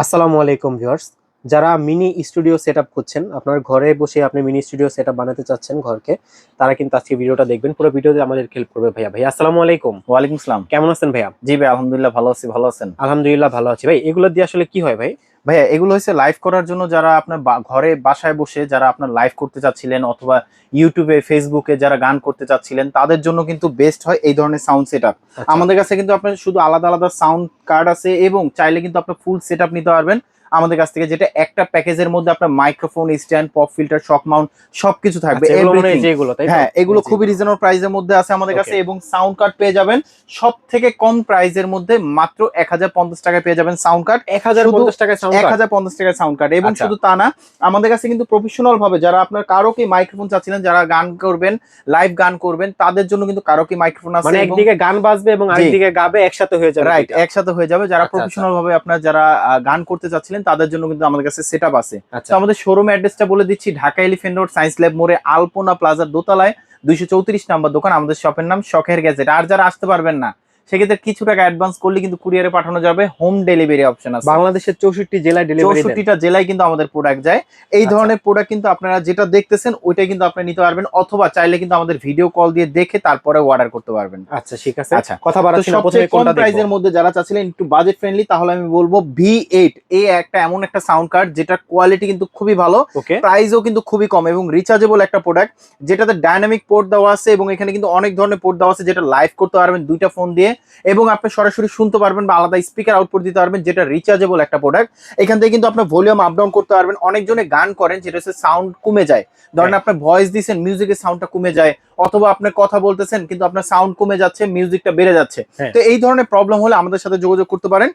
আসসালামু আলাইকুম ভিউয়ার্স। যারা মিনি স্টুডিও সেটআপ করছেন, আপনার ঘরে বসে আপনি মিনি স্টুডিও সেটআপ বানাতে চাচ্ছেন ঘরকে, তারা কিন্তু আজকে ভিডিওটা দেখবেন। পুরো ভিডিওতে আমাদের হেল্প করবে ভাইয়া। ভাইয়া আসসালামু আলাইকুম। ওয়ালাইকুম আসসালাম। কেমন আছেন ভাইয়া? জি ভাই, আলহামদুলিল্লাহ ভালো আছি। ভালো আছেন? আলহামদুলিল্লাহ ভালো আছি। ভাই এগুলো দিয়ে আসলে কি হয় ভাই? ভাইয়া এগুলো হচ্ছে লাইভ করার জন্য, যারা আপনার ঘরে বাসায় বসে যারা আপনার লাইভ করতে চাচ্ছিলেন, অথবা ইউটিউবে ফেসবুকে যারা গান করতে চাচ্ছিলেন, তাদের জন্য কিন্তু বেস্ট হয় এই ধরনের সাউন্ড সেটআপ। আচ্ছা। আমাদের কাছে কিন্তু আপনার শুধু আলাদা আলাদা সাউন্ড কার্ড আছে, এবং চাইলে কিন্তু আপনার ফুল সেটআপ নিতে পারবেন আমাদের কাছ থেকে, যেটা একটা প্যাকেজের মধ্যে আপনার মাইক্রোফোন, স্ট্যান্ড, পপ ফিল্টার, শক মাউন্ট সবকিছু থাকবে। আচ্ছা, এগুলো মানে everything। যেগুলো তাই তো? হ্যাঁ, এগুলো খুবই যেগুলো। রিজনেবল প্রাইসের মধ্যে আছে আমাদের কাছে, ওকে। এবং সাউন্ড কার্ড পেয়ে যাবেন সব থেকে কম প্রাইসের মধ্যে মাত্র 1050 টাকায় পেয়ে যাবেন সাউন্ড কার্ড। 1050 টাকায় সাউন্ড কার্ড? 1050 টাকার সাউন্ড কার্ড। এবং আচ্ছা। শুধু তা না, আমাদের কাছে কিন্তু প্রফেশনাল ভাবে যারা আপনার কারোকে মাইক্রোফোন চাচ্ছিলেন, যারা গান করবেন, লাইভ গান করবেন, তাদের জন্য কিন্তু কারোকে মাইক্রোফোন আছে। মানে একদিকে গান বাজবে এবং আরেকদিকে গাবে, একসাথে হয়ে যাবে। রাইট, একসাথে হয়ে যাবে। যারা আচ্ছা, আচ্ছা। প্রফেশনাল ভাবে আপনার যারা গান করতে চাচ্ছিলেন, তাদের জন্য কিন্তু আমাদের কাছে সেটআপ আছে। আচ্ছা। তো আমাদের শোরুম অ্যাড্রেসটা বলে দিচ্ছি, Dhaka elephant road, science lab মোড়ে, আলপনা প্লাজার দোতলায় 234 নাম্বার দোকান। আমাদের শপের নাম শখের গ্যাজেট। আর যারা আসতে পারবেন না, সেক্ষেত্রে কিছু টাকা অ্যাডভান্স করলে কিন্তু কুরিয়ারে পাঠানো যাবে, হোম ডেলিভারি অপশন আছে। বাংলাদেশের 64 জেলায় ডেলিভারি দেন? 64টা জেলায় কিন্তু আমাদের প্রোডাক্ট যায়। এই আচ্ছা। ধরনের প্রোডাক্ট কিন্তু আপনারা যেটা দেখতেছেন ওইটাই কিন্তু আপনি নিতে পারবেন, অথবা চাইলে কিন্তু আমাদের ভিডিও কল দিয়ে দেখে তারপরে অর্ডার করতে পারবেন। আচ্ছা ঠিক আছে। আচ্ছা, কথা তো বাড়াচ্ছি না, প্রথমে সবচেয়ে কম কোনটা দেখবো? প্রাইসের মধ্যে যারা চাচ্ছিলেন একটু বাজেট ফ্রেন্ডলি, তাহলে আমি বলবো V8 এ একটা এমন একটা সাউন্ড কার্ড, যেটা কোয়ালিটি কিন্তু খুবই ভালো, ওকে। প্রাইসও কিন্তু খুবই কম, এবং রিচার্জেবল একটা প্রোডাক্ট, যেটাতে ডাইনামিক পোর্ট দেওয়া আছে, এবং এখানে কিন্তু অনেক ধরনের পোর্ট দেওয়া আছে, যেটা লাইভ করতে পারবেন দুইটা ফোন দিয়ে, এবং আপনি সরাসরি শুনতে পারবেন বা আলাদা স্পিকার আউটপুট দিতে পারবেন, যেটা রিচার্জেবল একটা প্রোডাক্ট। এখান থেকে কিন্তু আপনার ভলিউম আপ ডাউন করতে পারবেন। অনেকজনে গান করেন যেটা হচ্ছে সাউন্ড কমে যায়, ধরেন হ্যাঁ। আপনার ভয়েস দিচ্ছেন, মিউজিকের সাউন্ডটা কমে যায়, অথবা আপনি কথা বলতেছেন কিন্তু আপনার সাউন্ড কমে যাচ্ছে, মিউজিকটা বেড়ে যাচ্ছে। হ্যাঁ। তো এই ধরনের প্রবলেম হলে আমাদের সাথে যোগাযোগ করতে পারেন।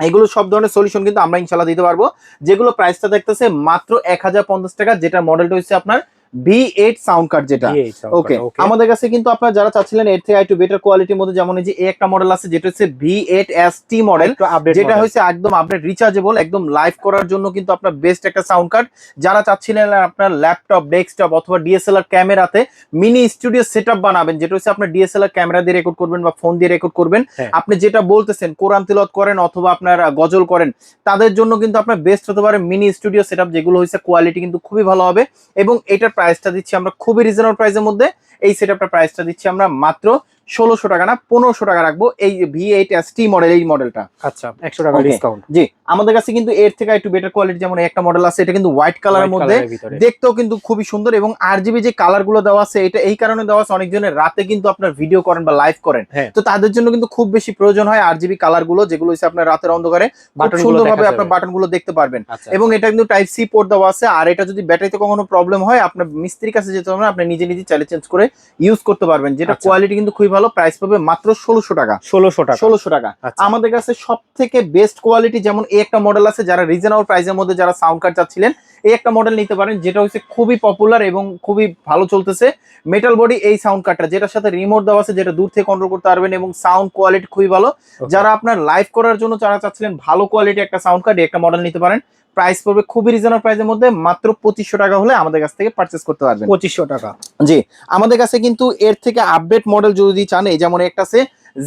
এগুলো সব ধরনের সলিউশন কিন্তু আমরা ইনশাল্লাহ দিতে পারবো। যেগুলো প্রাইসটা দেখতেছে মাত্র 1050 টাকা, যেটা মডেলটা হচ্ছে আপনার V8 সাউন্ড কার্ড যেটা। V8 sound ওকে, card, okay। আমাদের কাছে কিন্তু আপনারা যারা চাচ্ছিলেন এর থেকে একটু বেটার কোয়ালিটির মধ্যে, যেমন এই যে এই একটা মডেল আছে যেটা হচ্ছে V8 ST মডেল, একটু আপডেট যেটা মডেল। হচ্ছে একদম আপডেট রিচার্জেবল, একদম লাইভ করার জন্য কিন্তু আপনার বেস্ট একটা সাউন্ড কার্ড। যারা চাচ্ছিলেন আপনার ল্যাপটপ, ডেস্কটপ অথবা ডিএসএলআর ক্যামেরাতে মিনি স্টুডিও সেটআপ বানাবেন, যেটা হচ্ছে আপনার ডিএসএলআর ক্যামেরা দিয়ে রেকর্ড করবেন বা ফোন দিয়ে রেকর্ড করবেন, হ্যাঁ। আপনি যেটা বলতেছেন কোরআন তিলাওয়াত করেন অথবা আপনার গজল করেন, তাদের জন্য কিন্তু আপনার বেস্ট হতে পারে মিনি স্টুডিও সেটআপ, যেগুলো হচ্ছে কোয়ালিটি কিন্তু খুবই ভালো হবে। এবং এটার প্রাইসটা দিচ্ছি আমরা খুবই রিজনেবল প্রাইসের মধ্যে। এই সেটআপটার প্রাইসটা দিচ্ছি আমরা মাত্র 1600 টাকা না 1500 টাকা রাখবো, এই V8 ST মডেল, এই মডেলটা। আচ্ছা, 100 টাকা Okay, ডিসকাউন্ট। জি, আমাদের কাছে কিন্তু এর থেকে একটু বেটার কোয়ালিটি, যেমন একটা মডেল আছে, এটা কিন্তু হোয়াইট কালারের হোয়াইট মধ্যে, কালারের ভিতরে। দেখতেও কিন্তু খুবই সুন্দর, এবং RGB যে কালার গুলো দেওয়া আছে, এটা এই কারণে দেওয়া আছে, অনেকজনের রাতে কিন্তু আপনার ভিডিও করেন বা লাইভ করেন, হ্যাঁ। তো তাদের জন্য কিন্তু খুব বেশি প্রয়োজন হয় RGB কালার গুলো, যেগুলো হচ্ছে আপনার রাতের অন্ধকারে খুব বাটনগুলো সুন্দরভাবে দেখা আপনার যাবে। বাটন গুলো দেখতে পারবেন। আচ্ছা। এবং এটা কিন্তু টাইপ সি পোর্ট দেওয়া আছে। আর এটা যদি ব্যাটারিতে কখনো প্রবলেম হয়, আপনার মিস্ত্রির কাছে যেতে হবে না, আপনি নিজে নিজে চাইলে চেঞ্জ করে ইউজ করতে পারবেন, যেটা আচ্ছা। কোয়ালিটি কিন্তু খুবই ভালো। প্রাইস পাবে মাত্র 1600 টাকা। 1600 টাকা। 1600 টাকা। আচ্ছা। আমাদের কাছে সব থেকে বেস্ট কোয়ালিটি, যেমন এই একটা মডেল আছে, যারা রিজনেবল প্রাইসের মধ্যে যারা সাউন্ড কার্ড চাচ্ছিলেন, এই একটা মডেল নিতে পারেন, যেটা হচ্ছে খুবই পপুলার এবং খুবই ভালো চলতেছে। মেটাল বডি এই সাউন্ড কার্ডটা, যেটার সাথে রিমোট দেওয়া আছে, যেটা দূর থেকে কন্ট্রোল করতে পারবেন, এবং সাউন্ড কোয়ালিটি খুবই ভালো। Okay। যারা আপনার লাইভ করার জন্য যারা চাচ্ছিলেন ভালো কোয়ালিটি একটা সাউন্ড কার্ড, একটা মডেল নিতে পারেন। প্রাইস পড়বে খুবই রিজনেবল প্রাইসের মধ্যে, মাত্র 2500 টাকা হলে আমাদের কাছ থেকে পারচেস করতে পারবেন। 2500 টাকা। জি, আমাদের কাছে কিন্তু এর থেকে আপডেট মডেল যদি চান, এই যেমন একটা আছে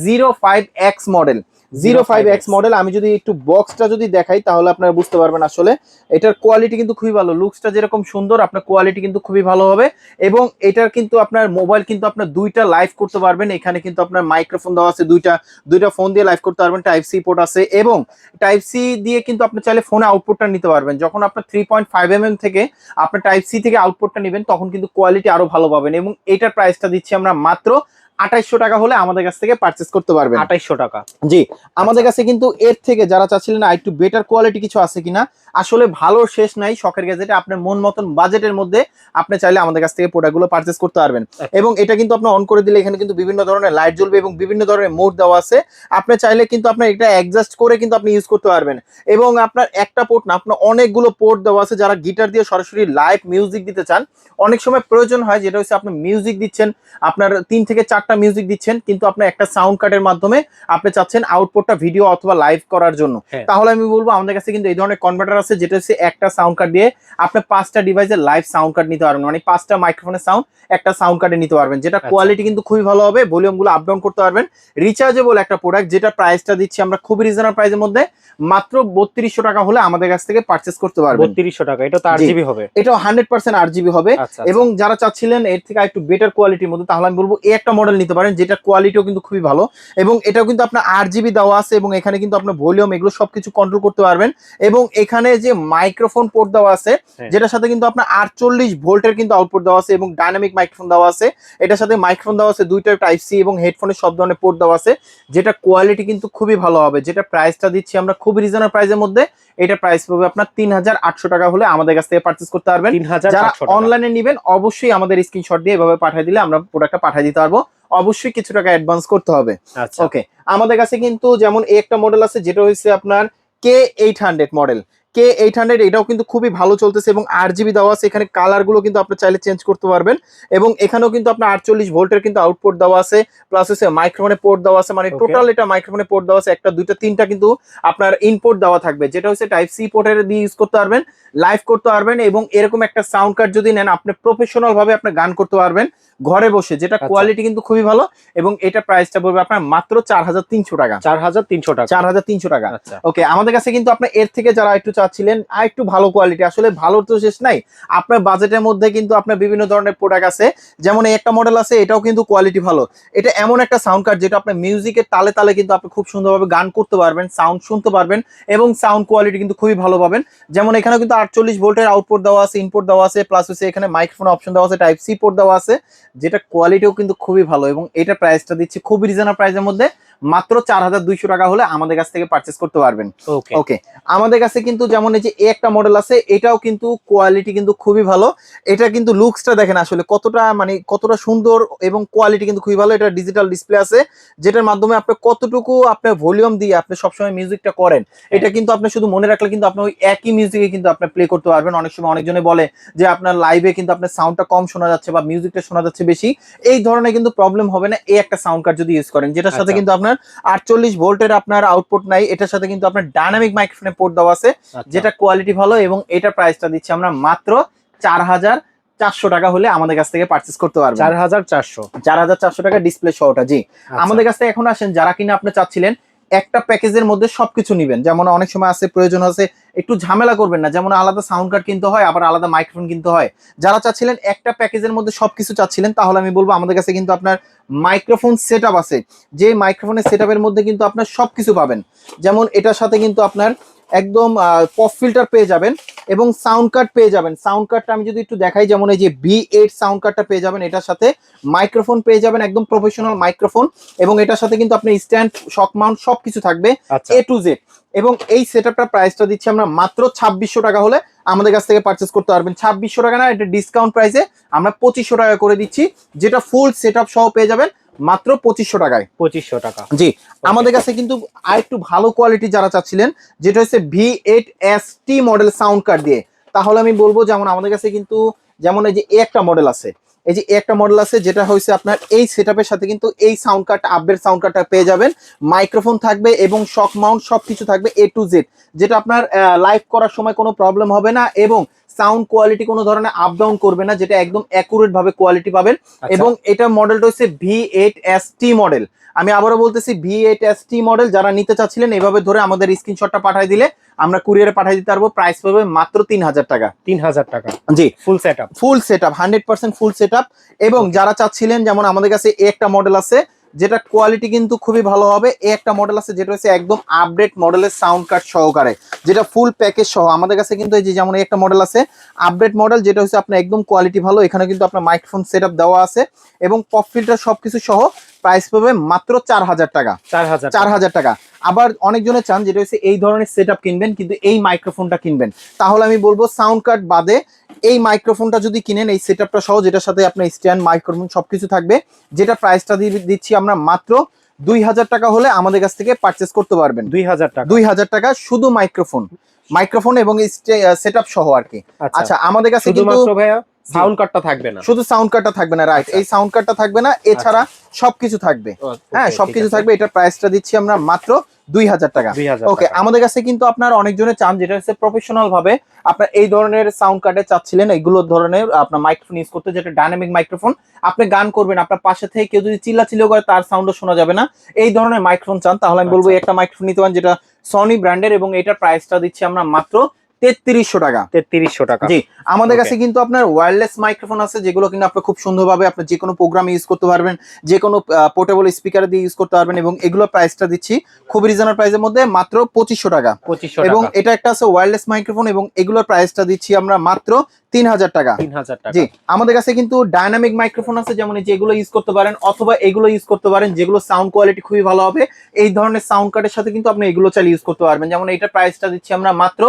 05X মডেল। 05X মডেল, আমি যদি একটু বক্সটা যদি দেখাই, তাহলে আপনারা বুঝতে পারবেন আসলে এটার কোয়ালিটি কিন্তু খুবই ভালো। লুকসটা যেরকম সুন্দর, আপনার কোয়ালিটি কিন্তু খুবই ভালো হবে। এবং এটার কিন্তু আপনার মোবাইল কিন্তু আপনার দুইটা লাইভ করতে পারবেন। এখানে কিন্তু আপনার মাইক্রোফোন দেওয়া আছে, দুইটা ফোন দিয়ে লাইভ করতে পারবেন, টাইপ সি পোর্ট আছে, এবং টাইপ সি দিয়ে কিন্তু আপনি চাইলে ফোনে আউটপুটটা নিতে পারবেন। যখন আপনার 3.5 mm থেকে আপনার টাইপ সি থেকে আউটপুটটা নেবেন, তখন কিন্তু কোয়ালিটি আরো ভালো পাবেন। এবং এটার প্রাইসটা দিচ্ছি আমরা মাত্র 2800 টাকা হলে আমাদের কাছ থেকে পারচেস করতে পারবেন। 2800 টাকা। জি, আমাদের কাছে কিন্তু এর থেকে যারা চাচ্ছিলেন না একটু বেটার কোয়ালিটি কিছু আছে কিনা, আসলে ভালো শেষ নাই শখের গ্যাজেটে, আপনার মন মতন বাজেটের মধ্যে আপনি চাইলে আমাদের কাছ থেকে প্রোডাক্টগুলো পারচেস করতে পারবেন। এবং এটা কিন্তু আপনি অন করে দিলে এখানে কিন্তু বিভিন্ন ধরনের লাইট জ্বলবে, এবং বিভিন্ন ধরনের মোড দেওয়া আছে। আপনি চাইলে কিন্তু আপনার এটা অ্যাডজাস্ট করে কিন্তু আপনি ইউজ করতে পারবেন। এবং আপনার একটা পোর্ট না, আপনার অনেকগুলো পোর্ট দেওয়া আছে। যারা গিটার দিয়ে সরাসরি লাইভ মিউজিক দিতে চান, অনেক সময় প্রয়োজন হয়, যেটা হচ্ছে আপনি মিউজিক দিচ্ছেন, আপনার 3 থেকে 4 একটা মিউজিক দিচ্ছেন কিন্তু আপনার একটা সাউন্ড কার্ডের মাধ্যমে আপনি চাচ্ছেন আউটপুটটা ভিডিও অথবা লাইভ করার জন্য, তাহলে আমি বলবো আমাদের কাছে কিন্তু এই ধরনের কনভার্টার আছে, যেটা হচ্ছে একটা সাউন্ড কার্ড দিয়ে আপনি 5টা ডিভাইসের লাইভ সাউন্ড কার্ড নিতে পারবেন, মানে 5টা মাইক্রোফোনের সাউন্ড একটা সাউন্ড কার্ডে নিতে পারবেন, যেটা কোয়ালিটি কিন্তু খুবই ভালো হবে, ভলিউম গুলো আপ ডাউন করতে পারবেন। রিচার্জেবল একটা প্রোডাক্ট, যেটা প্রাইসটা দিচ্ছি আমরা খুবই রিজনেবল প্রাইসের মধ্যে, মাত্র 3200 টাকা হলে আমাদের কাছ থেকে পারচেস করতে পারবেন। 3200 টাকা, এটা তো 8GB হবে? এটাও 100% 8GB হবে। এবং যারা চাচ্ছিলেন এর থেকে একটু বেটার কোয়ালিটির মধ্যে, তাহলে আমি বলবো এই একটা মডেল নিতে পারেন, যেটা কোয়ালিটিও কিন্তু খুবই ভালো, এবং এটাও কিন্তু আপনার 8GB দেওয়া আছে, এবং এখানে কিন্তু আপনার ভলিউম এগুলো সবকিছু কন্ট্রোল করতে পারবেন। এবং এখানে যে মাইক্রোফোন পোর্ট দেওয়া আছে, যেটার সাথে কিন্তু আপনার 48 ভোল্টের কিন্তু আউটপুট দেওয়া আছে, এবং ডাইনামিক মাইক্রোফোন দেওয়া আছে, এটার সাথে মাইক্রোফোন দেওয়া আছে দুইটা টাইপ সি, এবং হেডফোনের সব ধরনের পোর্ট দেওয়া আছে, যেটা কোয়ালিটি কিন্তু খুবই ভালো হবে, যেটা প্রাইসটা দিচ্ছি আমরা খুবই রিজনেবল প্রাইসের মধ্যে। এটা প্রাইস পাবে আপনার 3800 টাকা হলে আমাদের কাছ থেকে পারচেস করতে পারবেন। যারা অনলাইনে নেবেন অবশ্যই আমাদের স্ক্রিনশট দিয়ে এভাবে পাঠিয়ে দিলে আমরা প্রোডাক্টটা পাঠিয়ে দিতে পারবো, অবশ্যই কিছু টাকা অ্যাডভান্স করতে হবে। ওকে, আমাদের কাছে কিন্তু যেমন এই একটা মডেল আছে, যেটা হচ্ছে আপনার K800 মডেল। K800 এটাও কিন্তু খুবই ভালো চলতেছে, এবং 8GB দেওয়া আছে, এখানে কালার গুলো কিন্তু আপনি চাইলে চেঞ্জ করতে পারবেন, এবং এখানেও কিন্তু আপনার 48 ভোল্টের কিন্তু আউটপুট দেওয়া আছে, প্লাস হচ্ছে মাইক্রোফোনে পোর্ট দেওয়া আছে, মানে টোটাল এটা মাইক্রোফোনে পোর্ট দেওয়া আছে, একটা দুইটা তিনটা কিন্তু আপনার ইনপুট দেওয়া থাকবে, যেটা হচ্ছে টাইপ সি পোর্টের দিয়ে ইউজ করতে পারবেন, লাইভ করতে পারবেন, এবং এরকম একটা সাউন্ড কার্ড যদি নেন আপনি প্রফেশনাল ভাবে আপনি গান করতে পারবেন ঘরে বসে, যেটা কোয়ালিটি কিন্তু খুবই ভালো, এবং এটা প্রাইসটা পড়বে আপনার মাত্র 4300 টাকা। 4300 টাকা, 4300 টাকা। ওকে, আমাদের কাছে কিন্তু আপনার এর থেকে যারা একটু চাচ্ছিলেন আর একটু ভালো কোয়ালিটি, আসলে ভালোর তো শেষ নাই, আপনার বাজেটের মধ্যে কিন্তু আপনার বিভিন্ন ধরনের প্রোডাক্ট আছে, যেমন এই একটা মডেল আছে, এটাও কিন্তু কোয়ালিটি ভালো। এটা এমন একটা সাউন্ড কার্ড, যেটা আপনার মিউজিকের তালে তালে কিন্তু আপনি খুব সুন্দরভাবে গান করতে পারবেন, সাউন্ড শুনতে পারবেন, এবং সাউন্ড কোয়ালিটি কিন্তু খুবই ভালো পাবেন। যেমন এখানে কিন্তু 48 ভোল্টের আউটপুট দেওয়া আছে, ইনপুট দেওয়া আছে, প্লাস হচ্ছে এখানে মাইক্রোফোন অপশন দেওয়া আছে, টাইপ সি পোর্ট দেওয়া আছে, যেটা কোয়ালিটিও কিন্তু খুবই ভালো, এবং এটা প্রাইসটা দিচ্ছি খুবই রিজনেবল প্রাইসের মধ্যে, মাত্র 4200 টাকা হলে আমাদের কাছ থেকে পারচেস করতে পারবেন। ওকে, আমাদের কাছে কিন্তু যেমন এই যে একটা মডেল আছে, এটাও কিন্তু কোয়ালিটি কিন্তু খুবই ভালো, এটা কিন্তু লুকসটা দেখেন আসলে কতটা, মানে কতটা সুন্দর, এবং কোয়ালিটি কিন্তু খুবই ভালো। এটা ডিজিটাল ডিসপ্লে আছে, যেটার মাধ্যমে আপনি কতটুকু আপনার ভলিউম দিয়ে আপনি সবসময় মিউজিকটা করেন, এটা কিন্তু আপনি শুধু মনে রাখলে কিন্তু আপনি ওই একই মিউজিকে কিন্তু আপনি প্লে করতে পারবেন। অনেক সময় অনেকজনে বলে যে আপনার লাইভে কিন্তু আপনার সাউন্ডটা কম শোনা যাচ্ছে বা মিউজিকটা শোনা যাচ্ছে বেশি, এই ধরনের কিন্তু প্রবলেম হবে না এই একটা সাউন্ড কার্ড যদি ইউজ করেন, যেটার সাথে কিন্তু আপনার 48 ভোল্টের আপনার আউটপুট নাই, এটার সাথে কিন্তু আপনার ডাইনামিক মাইক্রোফোনে পোর্ট দেওয়া আছে, যেটা কোয়ালিটি ভালো, এবং এটা প্রাইসটা দিচ্ছি আমরা মাত্র 4400 টাকা হলে আমাদের কাছ থেকে পারচেস করতে পারবেন। 4400 টাকা ডিসপ্লে সহটা। জি, আমাদের কাছ থেকে এখন আসেন যারা কিনা আপনি চাচ্ছিলেন একটা প্যাকেজের মধ্যে সবকিছু নিবেন, যেমন অনেক সময় আছে প্রয়োজন আছে একটু ঝামেলা করবেন না, যেমন আলাদা সাউন্ড কার্ড কিনতে হয়, আবার আলাদা মাইক্রোফোন কিনতে হয়, যারা চাচ্ছিলেন একটা প্যাকেজের মধ্যে সবকিছু চাচ্ছিলেন, তাহলে আমি বলবো আমাদের কাছে কিন্তু আপনার মাইক্রোফোন সেটআপ আছে, যে মাইক্রোফোনের সেটআপের মধ্যে কিন্তু আপনার সবকিছু পাবেন, যেমন এটার সাথে কিন্তু আপনার একদম পপ ফিল্টার পেয়ে যাবেন, এবং সাউন্ড কার্ড পেয়ে যাবেন। সাউন্ড কার্ডটা আমি যদি একটু দেখাই, যেমন এই যে B8 সাউন্ড কার্ডটা পেয়ে যাবেন, এটার সাথে মাইক্রোফোন পেয়ে যাবেন, একদম প্রফেশনাল মাইক্রোফোন, এবং এটার সাথে কিন্তু আপনি স্ট্যান্ড, শক মাউন্ট সবকিছু থাকবে A to Z। এবং এই সেটআপটা প্রাইসটা দিচ্ছি আমরা মাত্র 2600 টাকা হলে আমাদের কাছ থেকে পারচেস করতে পারবেন। 2600 টাকা না, এটা ডিসকাউন্ট প্রাইসে আমরা 2500 টাকা করে দিচ্ছি, যেটা ফুল সেটআপ সহ পেয়ে যাবেন মাত্র 2500 টাকায়। 2500 টাকা। জি, আমাদের কাছে কিন্তু আরেকটু ভালো কোয়ালিটি যারা চাচ্ছিলেন, যেটা হচ্ছে V8ST মডেল সাউন্ড কার্ড দিয়ে, তাহলে আমি বলবো যেমন আমাদের কাছে কিন্তু যেমন এই যে একটা মডেল আছে, এই যে একটা মডেল আছে, যেটা হচ্ছে আপনার এই সেটআপের সাথে কিন্তু এই সাউন্ড কার্ডটা, আপডেট সাউন্ড কার্ডটা পেয়ে যাবেন, মাইক্রোফোন থাকবে এবং শক মাউন্ট সবকিছু থাকবে A to Z, যেটা আপনার লাইভ করার সময় কোনো প্রবলেম হবে না, এবং সাউন্ড কোয়ালিটি কোনো ধরনের আপ ডাউন করবে না, যেটা একদম অ্যাকুরেট ভাবে কোয়ালিটি পাবেন। এবং এটা মডেলটা হচ্ছে V8ST মডেল। আমি আবারও বলতেছি V8ST মডেল, যারা নিতে চাচ্ছিলেন এভাবে ধরে আমাদের স্ক্রিনশটটা পাঠিয়ে দিলে আমরা কুরিয়ারে পাঠিয়ে দিতে পারবো, প্রাইস পাবে মাত্র 3000 টাকা। 3000 টাকা, জি, ফুল সেটআপ, 100% ফুল সেটআপ। এবং যারা চাচ্ছিলেন, যেমন আমাদের কাছে একটা মডেল আছে, যেটা কোয়ালিটি কিন্তু খুবই ভালো হবে, একটা মডেল আছে যেটা হচ্ছে একদম আপডেট মডেলের সাউন্ড কার্ড সহকারে, যেটা ফুল প্যাকেজ সহ আমাদের কাছে কিন্তু এই যে যেমন একটা মডেল আছে আপডেট মডেল, যেটা হচ্ছে আপনার একদম কোয়ালিটি ভালো, এখানে কিন্তু আপনার মাইক্রোফোন সেটআপ দেওয়া আছে, এবং পপ ফিল্টার সবকিছু সহ প্রাইস পাবে মাত্র 4000 টাকা। 4000 টাকা। আবার অনেকজনে চান যেটা হচ্ছে এই ধরনের সেটআপ কিনবেন কিন্তু এই মাইক্রোফোনটা কিনবেন, তাহলে আমি বলবো সাউন্ড কার্ড বাদে এই মাইক্রোফোনটা যদি কিনেন, এই সেটআপটা সহ, যেটার সাথে আপনার স্ট্যান্ড, মাইক্রোফোন সবকিছু থাকবে, যেটা প্রাইসটা দিচ্ছি আমরা মাত্র 2000 টাকা হলে আমাদের কাছ থেকে পারচেস করতে পারবেন। 2000 টাকা শুধু মাইক্রোফোন এবং সেটআপ সহ আর কি। আচ্ছা, আমাদের কাছে কিন্তু ভাইয়া সাউন্ড কার্ডটা থাকবে না, শুধু সাউন্ড কার্ডটা থাকবে না, রাইট, এই সাউন্ড কার্ডটা থাকবে না, এছাড়া সবকিছু থাকবে। হ্যাঁ, সবকিছু থাকবে। এটার প্রাইসটা দিচ্ছি আমরা মাত্র 2000 টাকা। ওকে, আমাদের কাছে কিন্তু আপনার অনেকজনে চান যেটা হচ্ছে প্রফেশনাল ভাবে আপনার এই ধরনের সাউন্ড কার্ডে চাচ্ছিলেন, এইগুলো ধরনের আপনার মাইক্রোফোন ইউজ করতে, যেটা ডাইনামিক মাইক্রোফোন, আপনি গান করবেন, আপনার পাশে থেকে কেউ যদি চিল্লাচিল্লিও করে তার সাউন্ডও শোনা যাবে না, এই ধরনের মাইক্রোফোন চান, তাহলে আমি বলবো একটা মাইক্রোফোন নিতে পারেন, যেটা সনি ব্র্যান্ডের, এবং এটার প্রাইসটা দিচ্ছি আমরা মাত্র 3300 টাকা। 3300 টাকা। জি, আমাদের কাছে কিন্তু আপনার ওয়্যারলেস মাইক্রোফোন আছে, যেগুলো কিন্তু আপনি খুব সুন্দরভাবে আপনার যে কোনো প্রোগ্রামে ইউজ করতে পারবেন, যে কোনো পোর্টেবল স্পিকার দিয়ে ইউজ করতে পারবেন, এবং এগুলোর প্রাইসটা দিচ্ছি খুব রিজনেবল প্রাইসের মধ্যে মাত্র 2500 টাকা। 2500 এবং টাকা। এটা একটা আছে ওয়্যারলেস মাইক্রোফোন, এবং এগুলোর প্রাইসটা দিচ্ছি আমরা মাত্র 3000 টাকা। 3000 টাকা। জি, আমাদের কাছে কিন্তু ডাইনামিক মাইক্রোফোন আছে, যেমন যেগুলো ইউজ করতে পারেন, অথবা এগুলো ইউজ করতে পারেন, যেগুলো সাউন্ড কোয়ালিটি খুবই ভালো হবে। এই ধরনের সাউন্ড কার্ডের সাথে কিন্তু আপনি এগুলো চালিয়ে ইউজ করতে পারবেন, যেমন এইটার প্রাইসটা দিচ্ছি আমরা মাত্র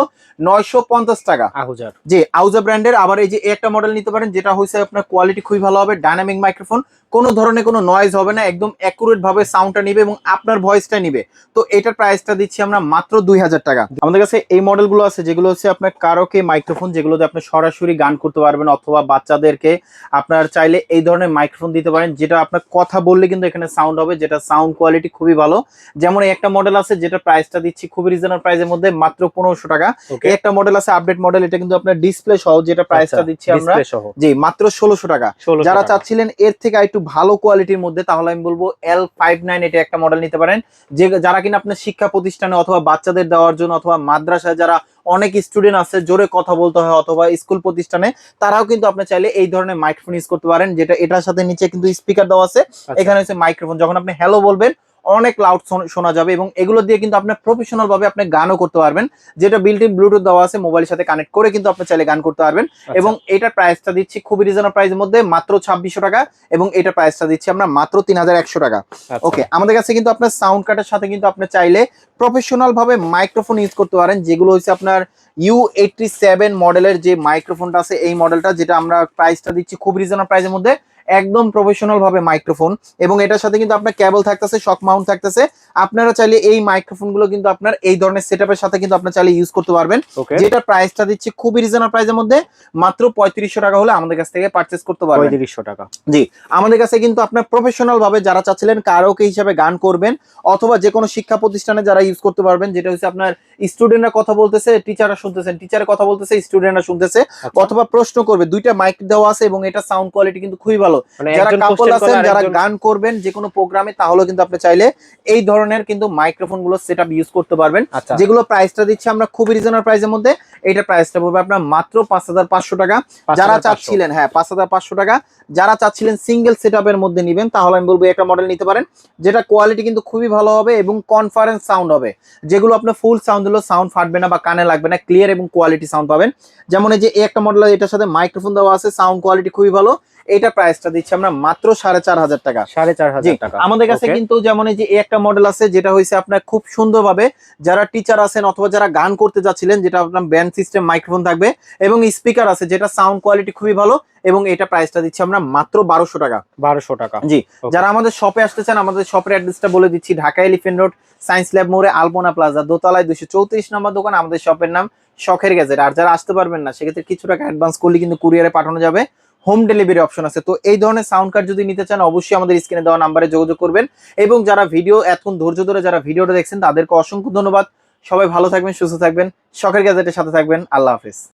950 টাকা। আহুজার। জি, আউজা ব্র্যান্ডের। আবার এই যে একটা মডেল নিতে পারেন, যেটা হচ্ছে আপনার কোয়ালিটি খুবই ভালো হবে, ডাইনামিক মাইক্রোফোন, কোনো ধরনের কোনো নয়েজ হবে না, একদম অ্যাকুরেট ভাবে সাউন্ডটা নিবে এবং আপনার ভয়েসটা নিবে। তো এটার প্রাইসটা দিচ্ছি আমরা মাত্র 2000 টাকা। আমাদের কাছে এই মডেলগুলো আছে, যেগুলো হচ্ছে আপনার কারোকে মাইক্রোফোন, যেগুলোতে আপনি সরাসরি গান করতে পারবেন, অথবা বাচ্চাদেরকে আপনার চাইলে এই ধরনের মাইক্রোফোন দিতে পারেন, যেটা আপনার কথা বললে কিন্তু এখানে সাউন্ড হবে, যেটা সাউন্ড কোয়ালিটি খুবই ভালো। যেমন এই একটা মডেল আছে, যেটা প্রাইসটা দিচ্ছি খুবই রিজনেবল প্রাইসের মধ্যে মাত্র 1500 টাকা। এই একটা মডেল আছে আপডেট মডেল, এটা কিন্তু আপনার ডিসপ্লে সহ, যেটা প্রাইসটা দিচ্ছি আমরা জি মাত্র 1600 টাকা। যারা চাচ্ছিলেন এর থেকে একটু ভালো কোয়ালিটির মধ্যে, তাহলে আমি বলবো L59 এটা একটা মডেল নিতে পারেন, যে যারা কিনা আপনার শিক্ষা প্রতিষ্ঠানে অথবা বাচ্চাদের দেওয়ার জন্য, অথবা মাদ্রাসায় যারা অনেক স্টুডেন্ট আছে, জোরে কথা বলতে হয়, অথবা স্কুল প্রতিষ্ঠানে, তারাও কিন্তু আপনি চাইলে এই ধরনের মাইক্রোফোন ইউজ করতে পারেন, যেটা এটার সাথে নিচে কিন্তু স্পিকার দেওয়া আছে, এখানে হচ্ছে মাইক্রোফোন, যখন আপনি হ্যালো বলবেন অনেক লাউড শোনা যাবে, এবং এগুলো দিয়ে কিন্তু আপনি প্রফেশনাল ভাবে আপনি গানও করতে পারবেন, যেটা বিল্ট ইন ব্লুটুথ দেওয়া আছে, মোবাইলের সাথে কানেক্ট করে কিন্তু আপনি চাইলে গান করতে পারবেন। এবং এটার প্রাইসটা দিচ্ছি খুবই রিজনেবল প্রাইসের মধ্যে মাত্র 2600 টাকা, এবং এটার প্রাইসটা দিচ্ছি আমরা মাত্র 3100 টাকা। ওকে, আমাদের কাছে কিন্তু আপনার সাউন্ড কার্ডের সাথে কিন্তু আপনি চাইলে প্রফেশনাল ভাবে মাইক্রোফোন ইউজ করতে পারেন, যেগুলো হচ্ছে আপনার U87 মডেলের যে মাইক্রোফোনটা আছে, এই মডেলটা, যেটা আমরা প্রাইসটা দিচ্ছি খুব রিজনেবল প্রাইসের মধ্যে, একদম প্রফেশনাল ভাবে মাইক্রোফোন, এবং এটার সাথে কিন্তু আপনার কেবল থাকতেছে, শক মাউন্ট থাকতেছে। আপনারা চাইলে এই মাইক্রোফোন গুলো কিন্তু আপনার এই ধরনের সেটআপের সাথে কিন্তু আপনারা চাইলে ইউজ করতে পারবেন, যেটা প্রাইসটা দিচ্ছি খুবই রিজনেবল প্রাইসের মধ্যে মাত্র 3500 টাকা হলে আমাদের কাছ থেকে পারচেজ করতে পারবেন। 3500 টাকা। জি, আমাদের কাছে কিন্তু আপনার প্রফেশনাল ভাবে যারা চাচ্ছিলেন কারাওকে হিসাবে গান করবেন, অথবা যে কোনো শিক্ষা প্রতিষ্ঠানে যারা ইউজ করতে পারবেন, যেটা হচ্ছে আপনার স্টুডেন্টরা কথা বলতেছে, টিচাররা শুনতেছেন, টিচারের কথা বলতেছে, স্টুডেন্টরা শুনতেছে, অথবা প্রশ্ন করবে, দুইটা মাইক দেওয়া আছে, এবং এটা সাউন্ড কোয়ালিটি কিন্তু খুবই ভালো। যারা কাপল আছেন, যারা গান করবেন যে কোনো প্রোগ্রামে, তাহলে কিন্তু আপনি চাইলে এই ধরনের কিন্তু মাইক্রোফোন গুলো সেটআপ ইউজ করতে পারবেন, যেগুলো প্রাইসটা দিচ্ছি আমরা খুবই রিজনেবল প্রাইসের মধ্যে। এটা প্রাইসটা পড়বে আপনার মাত্র 5500 টাকা। যারা চাচ্ছিলেন, হ্যাঁ 5500 টাকা, যারা চাচ্ছিলেন সিঙ্গেল সেটআপের মধ্যে নেবেন, তাহলে আমি বলবো একটা মডেল নিতে পারেন, যেটা কোয়ালিটি কিন্তু খুবই ভালো হবে, এবং কনফারেন্স সাউন্ড হবে, যেগুলো আপনার ফুল সাউন্ড হলো সাউন্ড ফাটবে না বা কানে লাগবে না, ক্লিয়ার এবং কোয়ালিটি সাউন্ড পাবেন। যেমন এই যে একটা মডেল, এটার সাথে মাইক্রোফোন দেওয়া আছে, সাউন্ড কোয়ালিটি খুবই ভালো। এটা প্রাইসটা দিচ্ছি আমরা মাত্র 4500 টাকা। 4500 টাকা। আমাদের কাছে কিন্তু যেমন এই যে একটা মডেল আছে, যেটা হয়েছে আপনার খুব সুন্দরভাবে, যারা টিচার আছেন অথবা যারা গান করতে যাচ্ছিলেন, যেটা আপনার ব্যান্ড সিস্টেম মাইক্রোফোন থাকবে, এবং স্পিকার আছে, যেটা সাউন্ড কোয়ালিটি খুবই ভালো, এবং এটা প্রাইসটা দিচ্ছি আমরা মাত্র 1200 টাকা। 1200 টাকা। জি, যারা আমাদের শপে আসতে চান, আমাদের শপের অ্যাড্রেসটা বলে দিচ্ছি, Dhaka elephant road, science lab মোড়ে, আলপনা প্লাজা দোতলায় 234 নম্বর দোকান। আমাদের শপের নাম শখের গ্যাজেট। আর যারা আসতে পারবেন না, সেক্ষেত্রে কিছু টাকা অ্যাডভান্স করলে কিন্তু কুরিয়ারে পাঠানো যাবে, হোম ডেলিভারি অপশন আছে। তো এই ধরনের সাউন্ড কার্ড যদি নিতে চান, অবশ্যই আমাদের স্ক্রিনে দেওয়া নাম্বারে যোগাযোগ করবেন। এবং যারা ভিডিও এতক্ষণ ধৈর্য ধরে যারা ভিডিওটা দেখছেন, তাদেরকে অসংখ্য ধন্যবাদ। সবাই ভালো থাকবেন, সুস্থ থাকবেন, শখের গ্যাজেটের সাথে থাকবেন। আল্লাহ হাফেজ।